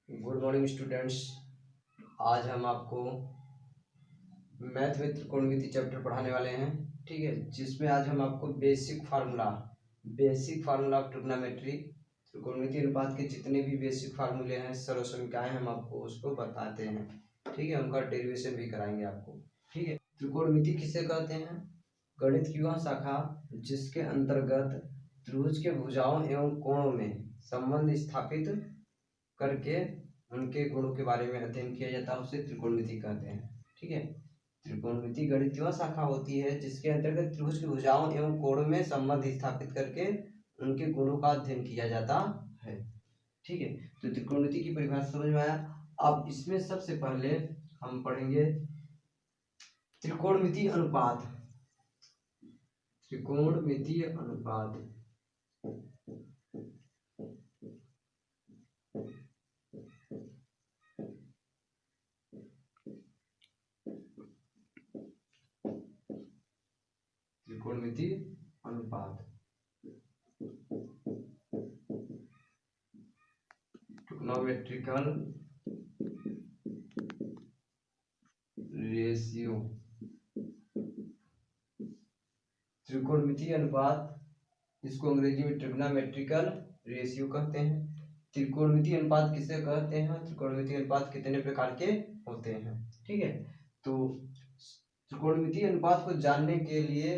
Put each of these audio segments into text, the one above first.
Good morning students. आज हम आपको मैथ में त्रिकोणमिति चैप्टर पढ़ाने वाले हैं। ठीक है, जिसमें आज हम आपको बेसिक फार्मूला ऑफ ट्रिग्नोमेट्री, त्रिकोणमिति अनुपात के जितने भी बेसिक फार्मूले हैं, सरल समीकरण हम आपको उसको बताते हैं। ठीक है, उनका डेरिवेशन भी कराएंगे आपको। ठीक है, त्रिकोणमिति किसे कहते हैं? गणित की वह शाखा जिसके अंतर्गत त्रिभुज के भुजाओं एवं कोणों में संबंध स्थापित करके उनके गुणों के बारे में अध्ययन किया जाता है, उसे त्रिकोणमिति कहते हैं। ठीक है, त्रिकोणमिति गणित की वह शाखा होती है जिसके अंतर्गत त्रिभुज की भुजाओं एवं कोणों में संबंध स्थापित करके उनके गुणों का अध्ययन किया जाता है। ठीक है, तो त्रिकोणमिति की परिभाषा समझ में आया। अब इसमें सबसे पहले हम पढ़ेंगे त्रिकोणमिति अनुपात। त्रिकोणमिति अनुपात त्रिकोणमिति अनुपात ट्रिग्नोमेट्रिकल रेशियो। त्रिकोणमिति अनुपात, इसको अंग्रेजी में ट्रिग्नोमेट्रिकल रेशियो कहते हैं। त्रिकोणमिति अनुपात किसे कहते हैं? त्रिकोणमिति अनुपात कितने प्रकार के होते हैं? ठीक है, तो त्रिकोणमिति अनुपात को जानने के लिए,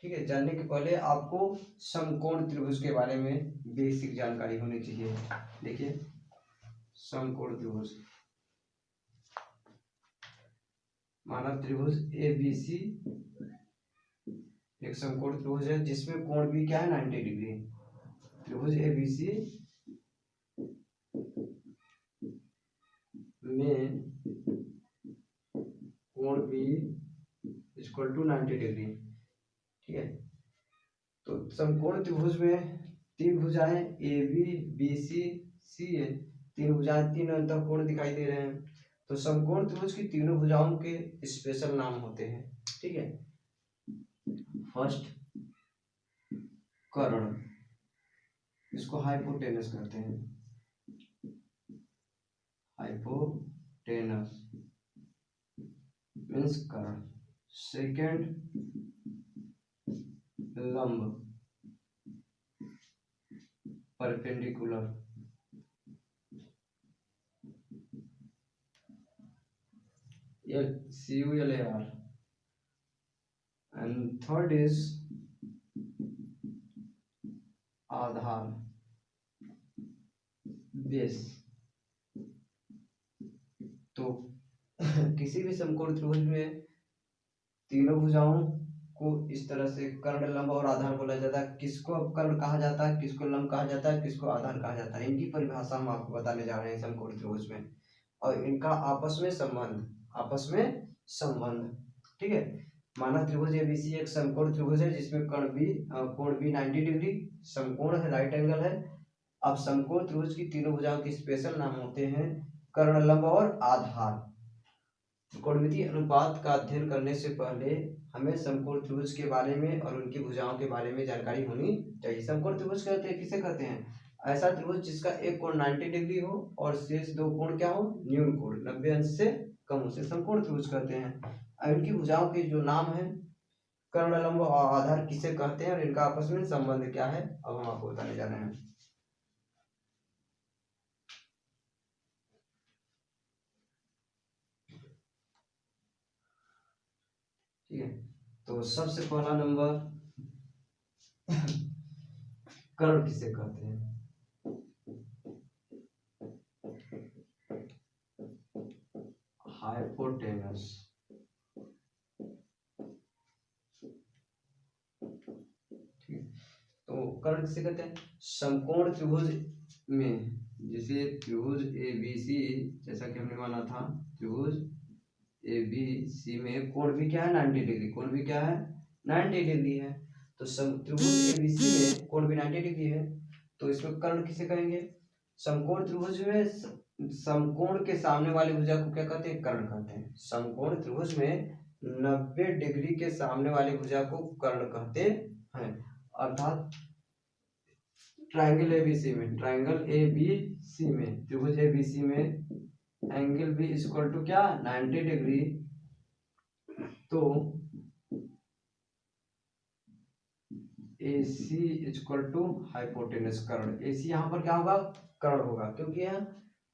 ठीक है, जानने के पहले आपको समकोण त्रिभुज के बारे में बेसिक जानकारी होनी चाहिए। देखिए, समकोण त्रिभुज, मानव त्रिभुज ABC एक समकोण त्रिभुज है जिसमें कोण भी क्या है? 90 डिग्री। त्रिभुज ABC में कोण भी इक्वल टू 90 डिग्री। ठीक है, तो समकोण त्रिभुज में तीन भुजाएं AB BC CA, तीन भुजाएं, तीन अंतः कोण दिखाई दे रहे हैं। तो समकोण त्रिभुज की तीनों भुजाओं के स्पेशल नाम होते हैं। ठीक है, फर्स्ट कर्ण, इसको हाइपोटेनस कहते हैं, हाइपोटेनस मीन्स कर्ण। सेकेंड लंब, perpendicular, CULAR, and third is Aadhaar, base. तो किसी भी समकोण त्रिभुज में तीनों भुजाओं को इस तरह से कर्ण, लंब और आधार बोला जाता है। किसको कर्ण कहा जाता है, किसको लंब कहा जाता है, किसको आधार कहा जाता है, इनकी परिभाषा हम आपको बताने जा रहे हैं समकोण त्रिभुज में, और इनका आपस में संबंध। ठीक है, मानव त्रिभुज ABC एक समकोण त्रिभुज है जिसमें कोण भी 90 डिग्री, समकोण है, राइट एंगल है। अब समकोण त्रिभुज की तीनों भुजाओं के स्पेशल नाम होते हैं कर्ण, लंब और आधार। त्रिकोणमिति अनुपात का अध्ययन करने से पहले हमें समकोण त्रिभुज के बारे में और उनकी भुजाओं के बारे में जानकारी होनी चाहिए। समकोण त्रिभुज कहते हैं, किसे कहते हैं? ऐसा त्रिभुज जिसका एक कोण 90 डिग्री हो और शेष दो कोण क्या हो? न्यून कोण, 90 अंश से कम, उसे समकोण त्रिभुज कहते हैं। इनकी भुजाओं के जो नाम है कर्ण, लंब और आधार किसे कहते हैं और इनका आपस में संबंध क्या है, अब हम आपको बताने जा रहे हैं। ठीक है, तो सबसे पहला नंबर कर्ण किसे कहते हैं? हाइपोटेनस। ठीक, तो कर्ण किसे कहते हैं? समकोण त्रिभुज में, जैसे त्रिभुज ABC, जैसा कि हमने माना था, त्रिभुज ABC में कोण भी क्या है? 90 डिग्री। कोण भी क्या है? 90 डिग्री है। तो त्रिभुज ABC में कोण भी 90 डिग्री है, तो इसमें कर्ण किसे कहेंगे? समकोण त्रिभुज में समकोण के सामने वाली भुजा को क्या कहते हैं? कर्ण कहते हैं। समकोण त्रिभुज में 90 डिग्री के सामने वाली भुजा को कर्ण कहते हैं। अर्थात ट्राइंगल एबीसी में, ट्राइंगल एबीसी में, त्रिभुज एबीसी में एंगल बी इक्वल टू क्या 90 डिग्री, तो AC इक्वल टू हाइपोटेनस कर्ण। AC यहाँ पर क्या होगा कर्ण होगा, क्योंकि यहाँ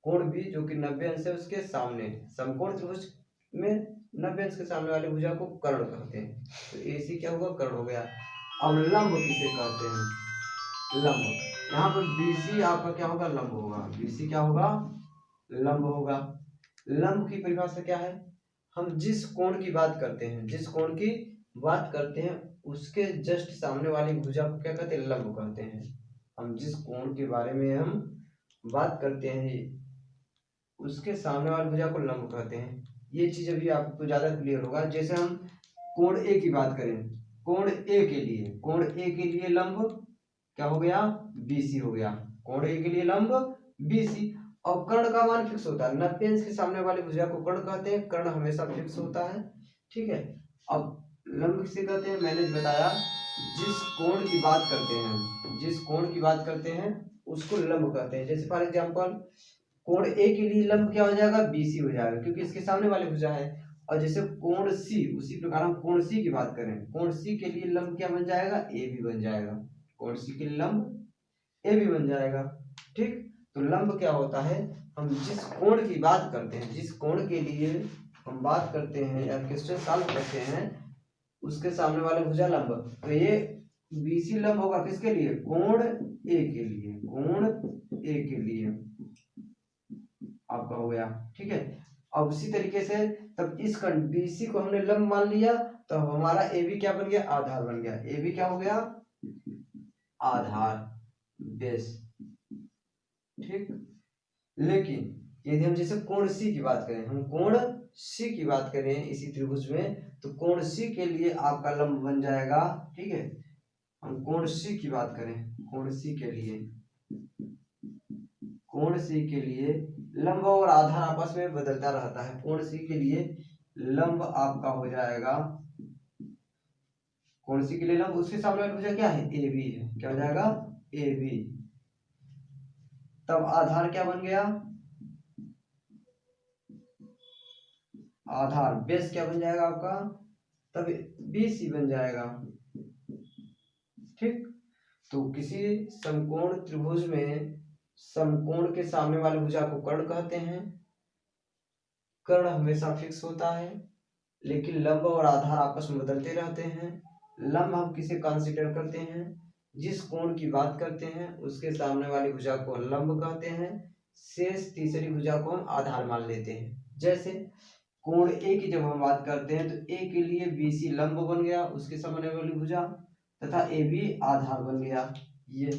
कोण बी जो कि 90 अंश है उसके सामने, समकोण त्रिभुज में 90 अंश के सामने वाले भुजा को कर्ण कहते हैं, तो AC क्या होगा कर्ण हो गया। अब लंब किसे कहते हैं, लंब, यहाँ पर BC आपका क्या होगा लंब होगा, BC क्या होगा लंब होगा। लंब की परिभाषा क्या है, हम जिस कोण की बात करते हैं, जिस कोण की बात करते हैं उसके जस्ट सामने वाली भुजा को क्या कहते हैं लंब कहते हैं। हम जिस कोण के बारे में हम बात करते हैं उसके सामने वाली भुजा को लंब कहते हैं। ये चीज अभी आपको ज्यादा क्लियर होगा। जैसे हम कोण ए की बात करें, कोण ए के लिए, कोण ए के लिए लंब क्या हो गया BC हो गया, कोण ए के लिए लंब BC। और कर्ण का मान फिक्स होता है, 90 अंश के सामने वाली भुजा को कर्ण कहते हैं, कर्ण हमेशा फिक्स होता है, ठीक है। अब लंब किसे कहते हैं, मैंने बताया जिस कोण की बात करते हैं, जिस कोण की बात करते हैं उसको लंब कहते हैं। जैसे फॉर एग्जांपल कोण ए के लिए लंब क्या हो जाएगा BC हो जाएगा, क्योंकि इसके सामने वाली भुजा है। और जैसे कोण C, उसी प्रकार हम कोण C की बात करें, कोण C के लिए लंब क्या बन जाएगा AB बन जाएगा, कोण C के लिए लंब AB बन जाएगा, ठीक। तो लंब क्या होता है, हम जिस कोण की बात करते हैं, जिस कोण के लिए हम बात करते हैं या क्वेश्चन सॉल्व करते हैं उसके सामने वाले भुजा लंब। तो ये BC लंब होगा किसके लिए, कोण A के लिए, कोण A के लिए आपका हो गया, ठीक है। अब उसी तरीके से तब इस BC को हमने लंब मान लिया, तो हमारा AB क्या बन गया आधार बन गया, AB क्या हो गया आधार बेस, ठीक। लेकिन यदि हम जैसे कोण C की बात करें, हम कोण C की बात करें इसी त्रिभुज में, तो कोण C के लिए आपका लंब बन जाएगा, ठीक है। हम कोण C की बात करें, कोण C के लिए, कोण C के लिए लंब और आधार आपस में बदलता रहता है। कोण C के लिए लंब आपका हो जाएगा, कोण C के लिए लंब, उसके सामने वाली भुजा क्या है AB है, क्या हो जाएगा AB। तब आधार क्या बन गया, आधार बेस क्या बन जाएगा आपका, तब BC बन जाएगा, ठीक। तो किसी समकोण त्रिभुज में समकोण के सामने वाली भुजा को कर्ण कहते हैं, कर्ण हमेशा फिक्स होता है, लेकिन लंब और आधार आपस में बदलते रहते हैं। लंब हम किसे कंसीडर करते हैं, जिस कोण की बात करते हैं उसके सामने वाली भुजा को लंब कहते हैं, शेष तीसरी भुजा को हम आधार मान लेते हैं। जैसे कोण A की जब हम बात करते हैं तो A के लिए BC लंब बन गया, उसके सामने वाली भुजा, तथा AB आधार बन गया, ये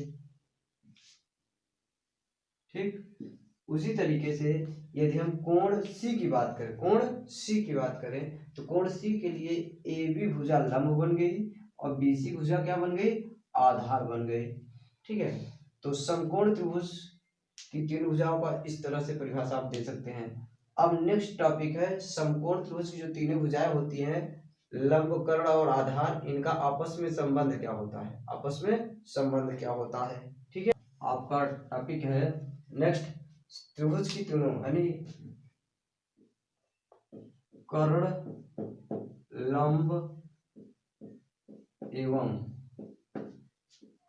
ठीक। उसी तरीके से यदि हम कोण C की बात करें, कोण C की बात करें तो कोण C के लिए AB भुजा लंब बन गई और BC भुजा क्या बन गई आधार बन गई, ठीक है। तो समकोण त्रिभुज की तीन भुजाओं का इस तरह से परिभाषा आप दे सकते हैं। अब नेक्स्ट टॉपिक है समकोण त्रिभुज की जो तीनों भुजाएं होती हैं लंब, कर्ण और आधार, इनका आपस में संबंध क्या होता है, आपस में संबंध क्या होता है, ठीक है। आपका टॉपिक है नेक्स्ट त्रिभुज की तीनों यानी कर्ण, लंब एवं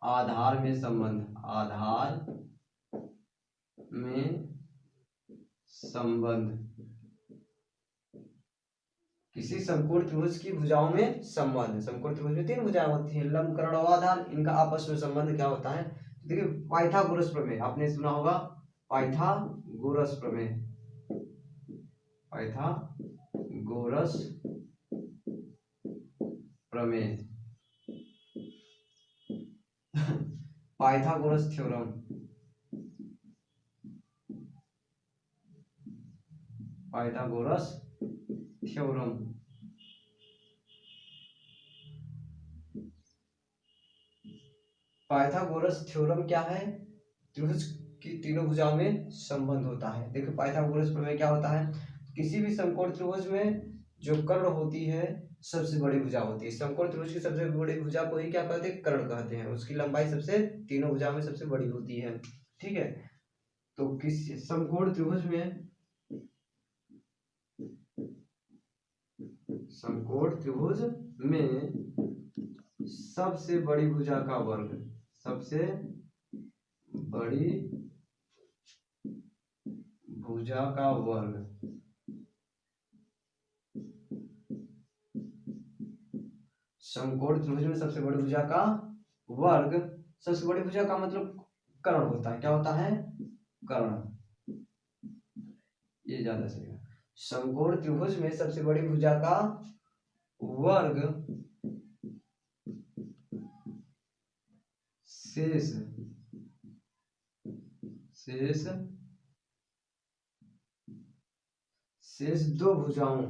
आधार में संबंध, आधार में संबंध, किसी समकोण त्रिभुज की भुजाओं में संबंध। समकोण त्रिभुज में तीन भुजाएं होती हैं लंब, कर्ण और आधार, इनका आपस में संबंध क्या होता है। देखिए पाइथागोरस प्रमेय आपने सुना होगा, पाइथागोरस प्रमेय, पाइथागोरस प्रमेय, Pythagoras theorem, Pythagoras theorem. Pythagoras theorem क्या है, त्रिभुज की तीनों भुजाओं में संबंध होता है। देखिए पाइथागोरस प्रमेय क्या होता है, किसी भी समकोण त्रिभुज में जो कर्ण होती है सबसे बड़ी भुजा होती है। समकोण त्रिभुज की सबसे बड़ी भुजा को ही क्या कहते हैं, कर्ण कहते हैं। उसकी लंबाई सबसे तीनों भुजा में सबसे बड़ी होती है। ठीक है, तो किस समकोण त्रिभुज में, समकोण त्रिभुज में सबसे बड़ी भुजा का वर्ग, सबसे बड़ी भुजा का वर्ग समकोण त्रिभुज में सबसे बड़ी भुजा का वर्ग, सबसे बड़ी भुजा का मतलब कर्ण होता है। क्या होता है, कर्ण। ये ज्यादा सही है। समकोण त्रिभुज में सबसे बड़ी भुजा का वर्ग शेष शेष शेष दो भुजाओं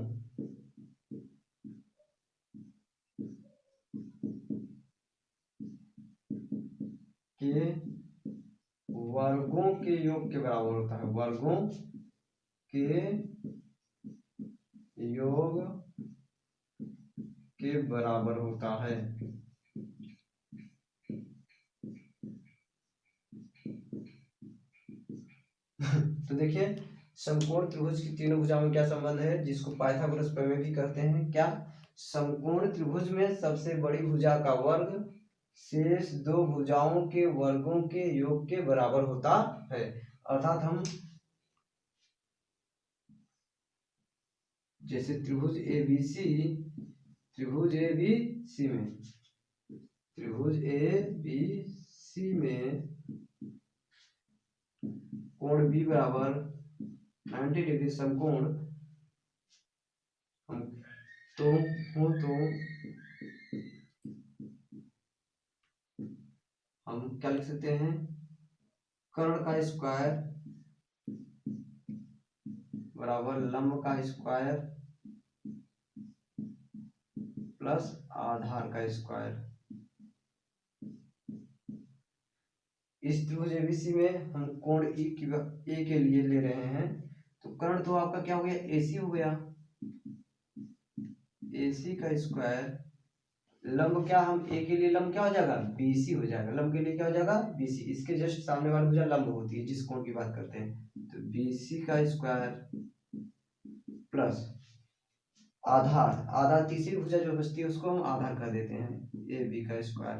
के वर्गों के योग के बराबर होता है। वर्गों के योग के बराबर होता है। तो देखिए, समकोण त्रिभुज की तीनों भुजाओं में क्या संबंध है, जिसको पाइथागोरस प्रमेय भी कहते हैं। क्या, समकोण त्रिभुज में सबसे बड़ी भुजा का वर्ग शेष दो भुजाओं के वर्गों के योग के बराबर होता है। अर्थात हम जैसे त्रिभुज एबीसी, त्रिभुज एबीसी में, त्रिभुज एबीसी में कोण बी बराबर 90 डिग्री समकोण हम तो हम क्या लिख सकते हैं, कर्ण का स्क्वायर बराबर लंब का स्क्वायर प्लस आधार का स्क्वायर। इस त्रिभुज एबीसी में हम कोण ए के लिए ले रहे हैं, तो कर्ण तो आपका क्या हो गया, एसी हो गया, एसी का स्क्वायर। लंब क्या, हम ए के लिए लंब क्या हो जाएगा, बीसी हो जाएगा। लंब के लिए क्या हो जाएगा, बीसी। इसके जस्ट सामने वाली भुजा लंब होती है जिस कोण की बात करते हैं, तो बीसी का स्क्वायर प्लस आधार, आधार तीसरी भुजा जो बचती है उसको हम आधार कर देते हैं, ए बी का स्क्वायर।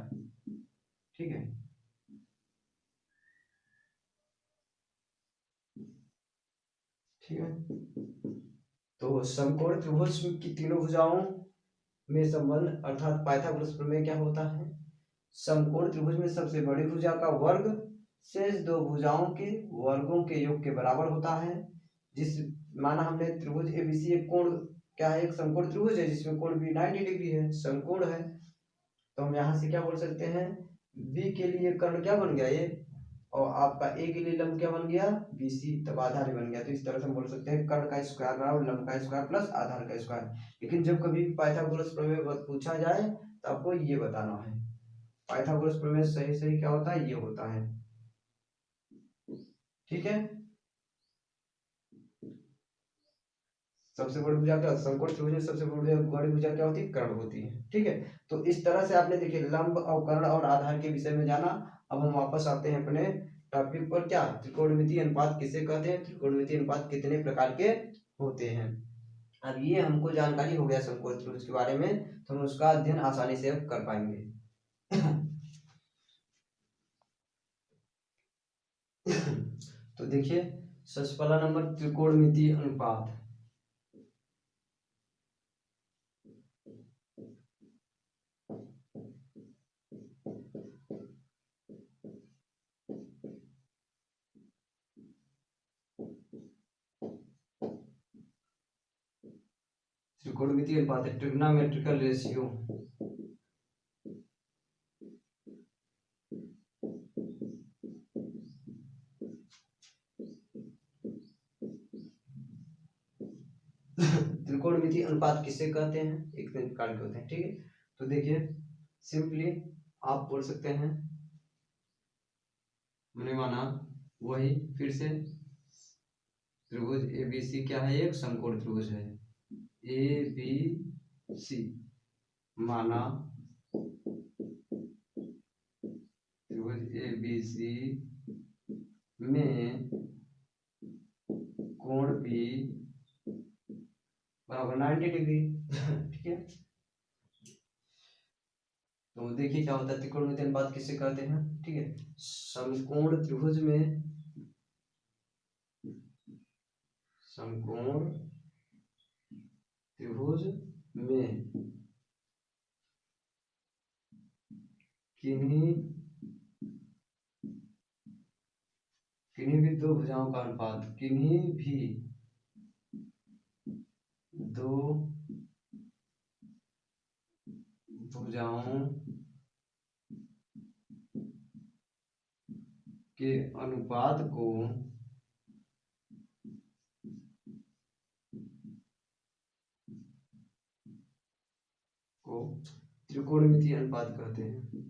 ठीक है, ठीक है। तो समकोण त्रिभुज की तीनों भुजाओं में संबंध अर्थात पाइथागोरस प्रमेय क्या होता है, समकोण त्रिभुज में सबसे बड़ी भुजा का वर्ग शेष दो भुजाओं के वर्गों के योग के बराबर होता है। जिस माना हमने त्रिभुज एबीसी एक कोण क्या है, एक समकोण त्रिभुज है जिसमें कोण भी 90 डिग्री है, समकोण है। तो हम यहाँ से क्या बोल सकते हैं, बी के लिए कर्ण क्या बन गया ये, और आपका ए के लिए लंब क्या बन गया, बीसी, तब आधार बन गया। तो इस तरह से हम बोल सकते हैं कर्ण का स्क्वायर बराबर लंब का स्क्वायर प्लस आधार का स्क्वायर। लेकिन जब कभी पाइथागोरस प्रमेय पूछा जाए तो आपको ये बताना है, पाइथागोरस प्रमेय सही सही क्या होता है, ये होता है। ठीक है, सबसे बड़ी भुजा क्या, समकोण त्रिभुज में सबसे बड़ी भुजा क्या होती है, कर्ण होती है। ठीक है, तो इस तरह से आपने देखिए लंब और कर्ण और आधार के विषय में जाना। अब हम वापस आते हैं अपने टॉपिक पर। क्या, त्रिकोणमितीय अनुपात किसे कहते हैं, त्रिकोणमितीय अनुपात कितने प्रकार के होते हैं। अब ये हमको जानकारी हो गया समकोण त्रिभुज के बारे में, तो हम उसका अध्ययन आसानी से अब कर पाएंगे। तो देखिए, सबसे पहला नंबर त्रिकोणमितीय अनुपात। त्रिकोणमितीय अनुपात है ट्रिग्नोमेट्रिकल रेशियो। त्रिकोणमितीय अनुपात किसे कहते हैं, एक प्रकार के होते हैं। ठीक है, तो देखिए सिंपली आप बोल सकते हैं, मैंने माना वही फिर से त्रिभुज एबीसी क्या है, एक समकोण त्रिभुज है। ए बी सी माना त्रिभुज ए बी सी में कोण बी बराबर 90 डिग्री। ठीक है, तो देखिए क्या होता है, त्रिकोणमितीय अनुपात किससे कहते हैं। ठीक है, समकोण त्रिभुज में किन्हीं भी दो भुजाओं का अनुपात, किन्हीं भी दो भुजाओं के अनुपात को त्रिकोणमितीय अनुपात कहते हैं।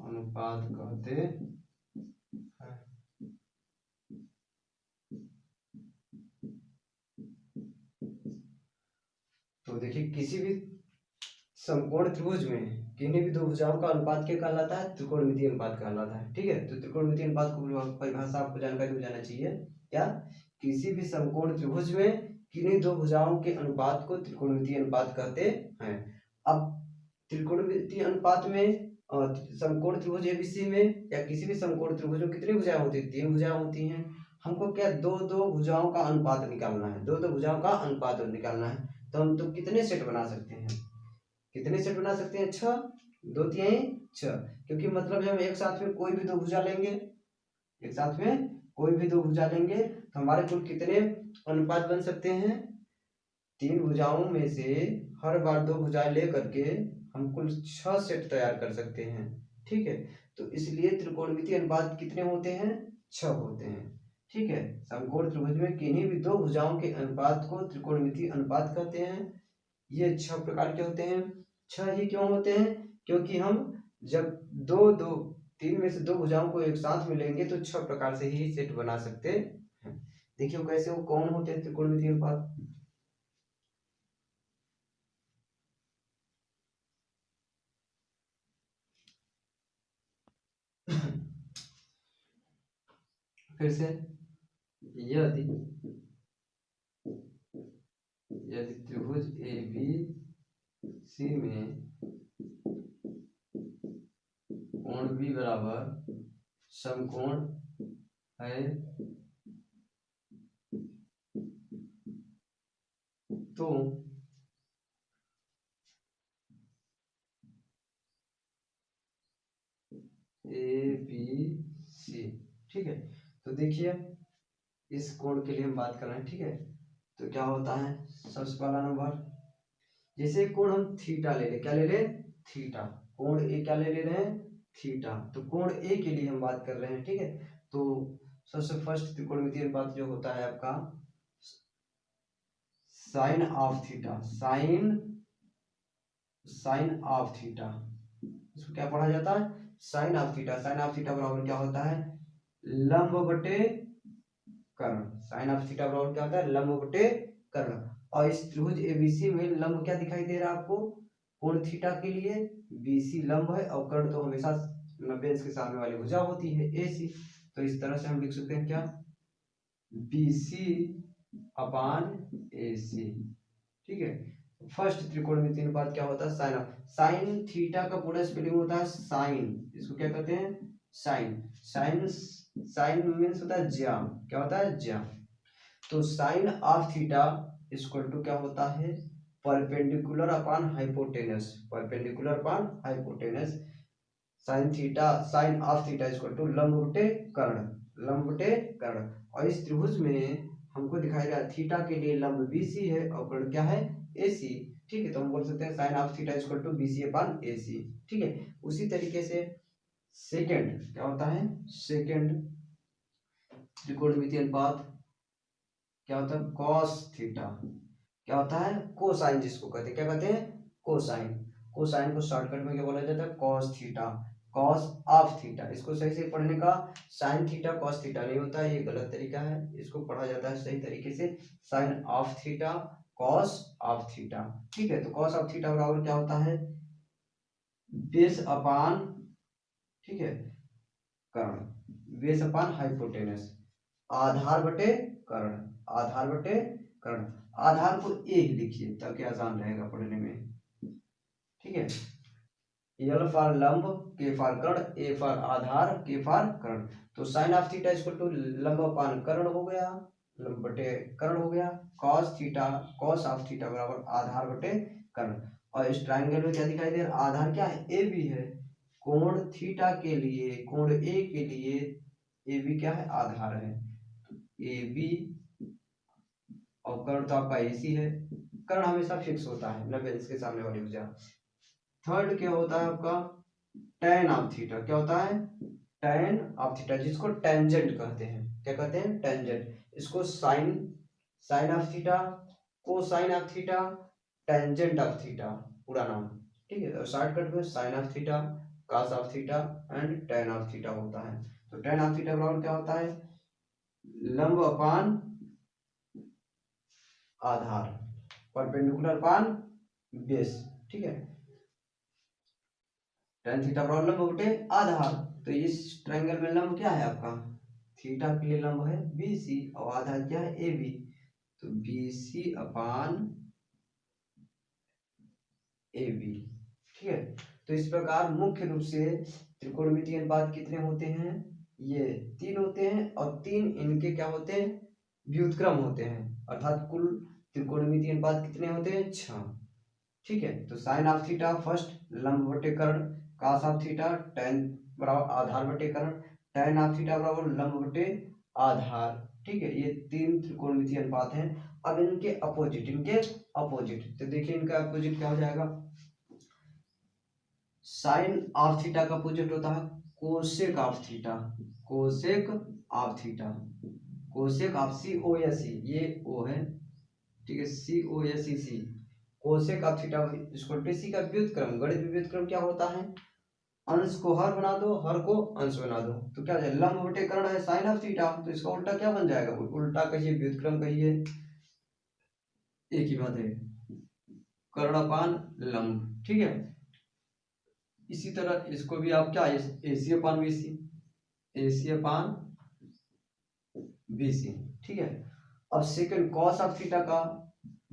अनुपात कहते हैं। तो देखिए, किसी भी समकोण त्रिभुज में किन्हीं भी दो भुजाओं का अनुपात क्या कहलाता है, त्रिकोणमितीय अनुपात कहलाता है। ठीक है, तो त्रिकोणमितीय अनुपात को परिभाषा आपको जानकारी हो जाना चाहिए। क्या, किसी भी समकोण त्रिभुज में किन्हीं दो भुजाओं के अनुपात को त्रिकोणमितीय अनुपात कहते हैं। अब त्रिकोणमितीय अनुपात में समकोण त्रिभुज एबीसी में या किसी भी समकोण त्रिभुज में कितनी भुजाएं होती है, 3 भुजाएं होती हैं। हमको क्या, दो दो भुजाओं का अनुपात निकालना है, दो दो भुजाओं का अनुपात निकालना है। तो हम तो कितने सेट बना सकते हैं, कितने सेट बना सकते हैं, 6, 2 3 6, क्योंकि मतलब हम एक साथ में कोई भी दो भुजा लेंगे, एक साथ में कोई भी दो भुजा लेंगे तो हमारे कुल कितने अनुपात बन सकते हैं, 3 भुजाओं में से हर बार 2 भुजाएं ले करके हम कुल 6 सेट तैयार कर सकते हैं। ठीक है, तो इसलिए त्रिकोणमितीय अनुपात कितने होते हैं, 6 होते हैं। ठीक है, समकोण त्रिभुज में किन्हीं भी दो भुजाओं के अनुपात को त्रिकोणमितीय अनुपात कहते हैं। ये 6 प्रकार के होते हैं। 6 ही क्यों होते हैं, क्योंकि हम जब दो दो 3 में से 2 भुजाओं को एक साथ में लेंगे तो 6 प्रकार से ही सेट बना सकते हैं। देखिए वो कैसे, वो कौन होते हैं त्रिकोणमितीय अनुपात। फिर से, यदि त्रिभुज ए बी सी में कोण बी बराबर समकोण है तो ए बी सी। ठीक है, तो देखिए इस कोण के लिए हम बात कर रहे हैं। ठीक है, तो क्या होता है, सबसे पहला नंबर, जैसे कोण हम थीटा ले ले, क्या ले ले, थीटा, कोण ए क्या ले रहे हैं, थीटा। तो कोण ए के लिए हम बात कर रहे हैं। ठीक है, तो सबसे फर्स्ट त्रिकोणमितीय अनुपात जो होता है आपका sine of theta, sine of theta, इसको क्या पढ़ा जाता है, sine of theta. Sine of theta बराबर क्या होता है, लंब बटे कर्ण। साइन ऑफ थीटा बराबर क्या होता है, लंब बटे कर्ण। और इस त्रिभुज एबीसी में लंब क्या दिखाई दे रहा है आपको, कोण थीटा के लिए बीसी लंब है और कर्ण तो हमेशा 90 अंश के सामने वाली भुजा होती है एसी। तो इस तरह से हम लिख सकते हैं क्या, बीसी अपान एसी। ठीक है, फर्स्ट त्रिकोणमितीय अनुपात क्या होता है, साइन थीटा का पूरा स्पेलिंग होता है साइन, इसको क्या कहते हैं, साइन। साइन मीन्स होता है ज्याम, क्या होता है, ज्याम। तो sine of theta equal to क्या होता है, perpendicular upon hypotenuse, perpendicular upon hypotenuse. Sine of theta equal to लंब बटे कर्ण, लंब बटे कर्ण। और इस त्रिभुज में हमको दिखाई दे थीटा के लिए लंब बीसी है और कर्ण क्या है, एसी। ठीक है, तो हम बोल सकते हैं sine of theta equal to BC upon AC. ठीक है, उसी तरीके से सेकंड क्या होता है, सेकंड त्रिकोणमितीय अनुपात क्या होता है, कॉस थीटा, क्या होता है, कोसाइन जिसको कहते हैं, क्या कहते हैं, कोसाइन। कोसाइन को शॉर्टकट में क्या बोला जाता है, cos theta. Cos of theta. इसको सही से पढ़ने का साइन थीटा कॉस थीटा नहीं होता है, ये गलत तरीका है। इसको पढ़ा जाता है सही तरीके से sine of theta cos of theta. ठीक है, तो कॉस ऑफ थीटा बराबर क्या होता है, बेस अपान, ठीक है, कर्ण, बेस अपान हाइपोटेनस, आधार बटे कर्ण, आधार बटे कर्ण। आधार को ए ही लिखिए ताकि आसान रहेगा पढ़ने में। ठीक है, एल फॉर लंब, के फॉर कर्ण, ए फॉर आधार, के फॉर कर्ण। तो sine of theta equal to लंब अपान कर्ण हो गया, लंब बटे कर्ण हो गया। Cos theta cos of theta बराबर आधार बटे कर्ण। और इस ट्रायंगल में क्या दिखाई दे रहा है, आधार क्या है, ए बी है। कोण थीटा के लिए, कोण ए के लिए ए बी क्या है, आधार है। ए बी और कर्ण तो आपका एसी है। कर्ण हमेशा फिक्स होता है 90 अंश के सामने वाली भुजा। थर्ड क्या होता है आपका, tan ऑफ थीटा। क्या होता है, tan ऑफ थीटा, जिसको टेंजेंट कहते हैं। क्या कहते हैं, टेंजेंट। इसको sine, sine of theta, cosine of theta, tangent of theta पूरा नाम। ठीक है, और शॉर्टकट में sine of theta, cos of theta and tan of theta होता है। तो tan ऑफ थीटा बराबर क्या होता है, लंब अपान आधार, परपेंडिकुलर अपान बेस। ठीक है, tan थीटा बराबर लंब बटे आधार। तो इस ट्रायंगल में लंब क्या है आपका, थीटा के लिए लंब है BC और आधार क्या है AB। तो BC अपान AB। ठीक है, तो इस प्रकार मुख्य रूप से त्रिकोणमितीय अनुपात कितने होते हैं, ये 3 होते हैं, और 3 इनके क्या होते हैं, व्युत्क्रम होते हैं। अर्थात कुल त्रिकोणमितीय अनुपात कितने होते हैं, 6। ठीक है, तो साइन ऑफ थीटा फर्स्ट लंब बटे कर्ण, कॉस ऑफ थीटा tan बराबर आधार बटे कर्ण, tan ऑफ थीटा बराबर लंब बटे आधार। ठीक है, ये 3 त्रिकोणमितीय अनुपात हैं। अब इनके अपोजिट, इनके अपोजिट, तो देखिए इनका अपोजिट क्या हो जाएगा, साइन ऑफ थीटा का अपोजिट होता है cosec of theta, cosec of theta, cosec of COSE, ये O है। ठीक है, COSEC, कोसेक ऑफ थीटा इसको सी का व्युत्क्रम, गणित में व्युत्क्रम क्या होता है, अंश को हर बना दो, हर को अंश बना दो। तो क्या हो जाए, लंब बटे कर्ण है साइन ऑफ थीटा, तो इसका उल्टा क्या बन जाएगा, उल्टा कहिए व्युत्क्रम कहिए, एक ही बात है, कर्ण अपान लंब। ठीक है, इसी तरह इसको भी आप क्या, AC अपान BC, AC अपान BC। ठीक है, अब सेकंड कॉस ऑफ थीटा का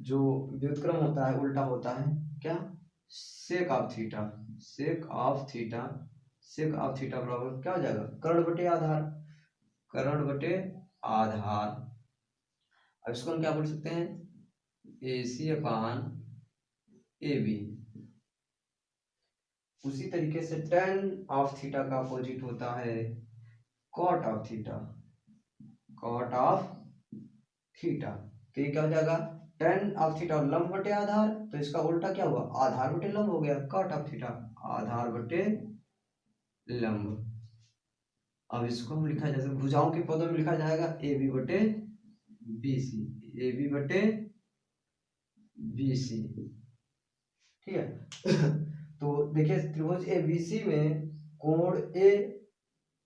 जो व्युत्क्रम होता है उल्टा होता है क्या, sake of theta, sake of theta, sake of theta बराबर क्या हो जाएगा, कर्ण बटे आधार, कर्ण बटे आधार। अब इसको हम क्या बोल सकते हैं, AC अपान AB। उसी तरीके से tan ऑफ थीटा का अपोजिट होता है cot of theta, cot of theta. तो ये क्या हो जाएगा, tan ऑफ थीटा और लंब बटे आधार, तो इसका उल्टा क्या हुआ, आधार बटे लंब हो गया, cot ऑफ थीटा आधार बटे लंब। अब इसको हम लिखा जैसे भुजाओं के पदों में लिखा जाएगा AB बटे BC, AB बटे BC। ठीक है तो देखिए त्रिभुज ABC में कोण A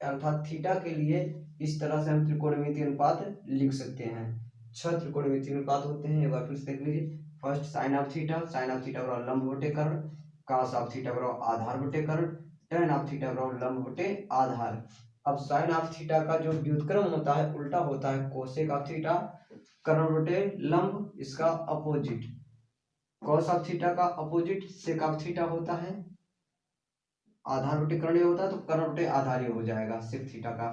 अर्थात थीटा के लिए इस तरह से हम त्रिकोणमितीय अनुपात लिख सकते हैं। 6 त्रिकोणमितीय अनुपात होते हैं, एक बार फिर से देख लीजिए। First sine of theta, sine of theta बराबर लंब बटे कर्ण, कॉस ऑफ थीटा बराबर आधार बटे कर्ण, tan ऑफ थीटा बराबर लंब बटे आधार। अब साइन ऑफ थीटा का जो व्युत्क्रम होता है उल्टा होता है कोसेक ऑफ थीटा, कर्ण बटे लंब, इसका अपोजिट। कॉस ऑफ थीटा का अपोजिट सेक ऑफ थीटा होता है, आधार बटे कर्ण होता है, तो कर्ण बटे आधार ही हो जाएगा सेक थीटा का।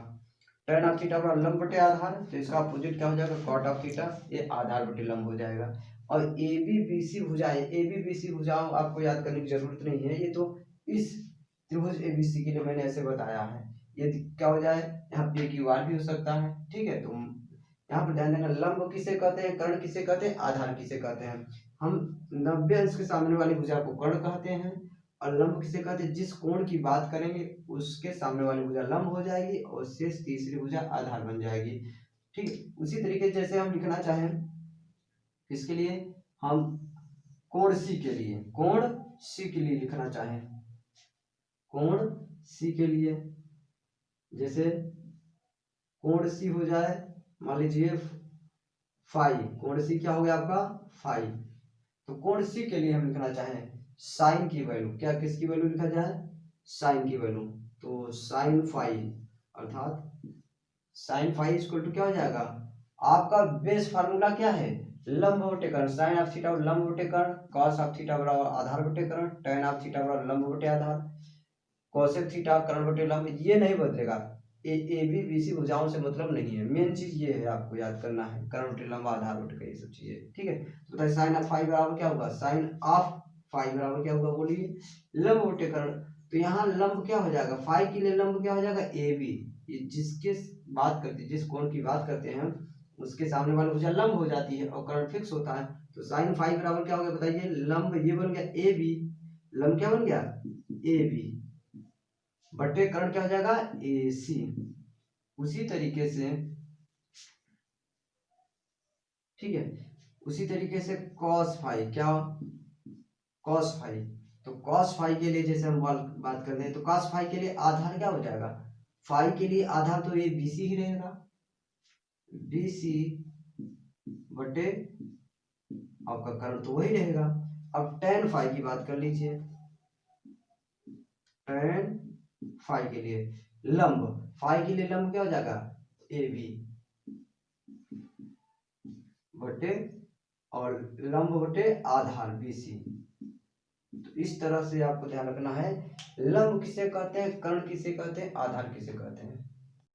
tan ऑफ थीटा बराबर लंब बटे आधार, तो इसका अपोजिट क्या हो जाएगा, cot ऑफ थीटा, ये आधार बटे लंब हो जाएगा। और AB BC भुजाएं, AB BC भुजाओं आपको याद करने की जरूरत नहीं है, ये तो इस त्रिभुज ABC के लिए मैंने ऐसे बताया है। ये क्या हो जाए, यहाँ पे PQR भी हो सकता है। ठीक है, तो यहाँ पर ध्यान देना, लंब किसे कहते हैं, कर्ण किसे कहते हैं, आधार किसे कहते हैं। हम 90 अंश के सामने वाली भुजा को कर्ण कहते हैं, और लंब किसे कहते हैं, जिस कोण की बात करेंगे उसके सामने वाली भुजा लंब हो जाएगी और शेष तीसरी भुजा आधार बन जाएगी। ठीक है, उसी तरीके जैसे हम लिखना चाहें इसके लिए, हम कोण C के लिए, कोण C के लिए लिखना चाहें, कोण सी के लिए, जैसे कोण सी हो जाए मान लीजिए फाई, कोण सी क्या हो गया आपका फाई। तो कोण सी के लिए हम लिखना चाहें साइन की वैल्यू, क्या किसकी वैल्यू लिखा जाए साइन की वैल्यू। तो साइन फाई अर्थात साइन फाई इक्वल टू क्या हो जाएगा आपका बेस फार्मूला क्या है लंब बटे कर्ण, साइन ऑफ थीटा लंब बटे कर्ण, कॉस ऑफ थीटा बराबर आधार बटे कर्ण, tan ऑफ थीटा बराबर लंब बटे आधार, कोसेक थीटा कर्ण बटे लंब, ये नहीं बदलेगा। ए बी बी सी भुजाओं से मतलब नहीं है, मेन चीज ये है आपको याद करना है, कर्ण बटे लंब आधार बटे का ये सब चीजें, ठीक है। तो बताइए साइन ऑफ फाई बराबर क्या होगा, साइन ऑफ फाई बराबर क्या होगा बोलिए लंब बटे कर्ण। तो यहाँ लंब क्या हो जाएगा फाई के लिए लंब क्या हो जाएगा ए बी, जिसके बात करते जिस कोण की बात करते हैं उसके सामने वाली भुजा लंब हो जाती है और कर्ण फिक्स होता है। तो साइन फाई बराबर क्या हो गया बताइए लंब ये बन गया ए बी, लंब क्या बन गया ए बी बटे कर्ण क्या हो जाएगा ए सी। उसी तरीके से ठीक है, उसी तरीके से कॉस फाई क्या कॉस फाई, तो कॉस फाई के लिए जैसे हम बात कर रहे हैं तो कॉस फाई के लिए आधार क्या हो जाएगा फाई के लिए आधार तो ये बीसी ही रहेगा, बीसी बटे आपका कर्ण तो वही रहेगा। अब tan फाई की बात कर लीजिए, tan फाई के लिए लंब, फाई के लिए लंब क्या हो जाएगा ए बी बटे और लंब बटे आधार बीसी। तो इस तरह से आपको ध्यान रखना है लंब किसे कहते हैं कर्ण किसे कहते हैं आधार किसे कहते हैं।